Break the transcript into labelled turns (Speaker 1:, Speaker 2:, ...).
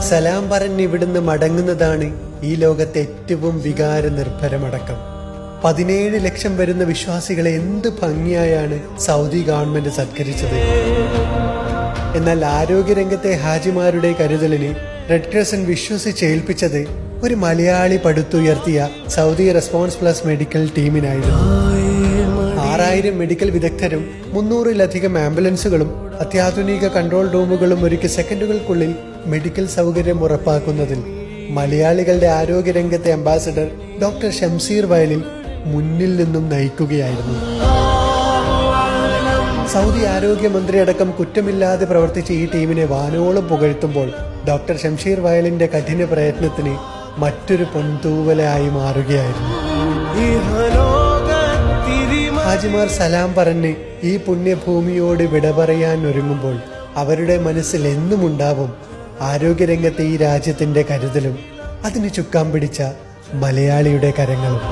Speaker 1: സലാം പറഞ്ഞ് ഇവിടുന്ന് മടങ്ങുന്നതാണ് ഈ ലോകത്തെ ഏറ്റവും വികാര നിർഭരമടക്കം. 17 ലക്ഷം വരുന്ന വിശ്വാസികളെ എന്ത് ഭംഗിയായാണ് സൗദി ഗവൺമെന്റ് സത്കരിച്ചത്. എന്നാൽ ആരോഗ്യരംഗത്തെ ഹാജിമാരുടെ കരുതലിന് റെഡ് ക്രസന്റ് വിശ്വസിച്ചേൽപ്പിച്ചത് ഒരു മലയാളി പടുത്തുയർത്തിയ സൗദി റെസ്പോൺസ് പ്ലസ് മെഡിക്കൽ ടീമിനായിരുന്നു. 6000 മെഡിക്കൽ വിദഗ്ധരും 300-ലധികം ആംബുലൻസുകളും അത്യാധുനിക കൺട്രോൾ റൂമുകളും ഒരുക്കി സെക്കൻഡുകൾക്കുള്ളിൽ മെഡിക്കൽ സൗകര്യം ഉറപ്പാക്കുന്നതിൽ മലയാളികളുടെ ആരോഗ്യരംഗത്തെ അംബാസഡർ ഡോക്ടർ ഷംസീർ വയലിൽ മുന്നിൽ നിന്നും നയിക്കുകയായിരുന്നു. സൗദി ആരോഗ്യമന്ത്രി അടക്കം കുറ്റമില്ലാതെ പ്രവർത്തിച്ച ഈ ടീമിനെ വാനോളം പുകഴ്ത്തുമ്പോൾ ഡോക്ടർ ഷംസീർ വയലിന്റെ കഠിന പ്രയത്നത്തിന് മറ്റൊരു പൊൻതൂവലായി മാറുകയായിരുന്നു. ഹാജിമാർ സലാം പറഞ്ഞ് ഈ പുണ്യഭൂമിയോട് വിട പറയാൻ ഒരുങ്ങുമ്പോൾ അവരുടെ മനസ്സിൽ എന്നും ഉണ്ടാവും ആരോഗ്യരംഗത്തെ ഈ രാജ്യത്തിന്റെ കരുതലും അതിന് ചുക്കാൻ പിടിച്ച മലയാളിയുടെ കരങ്ങളും.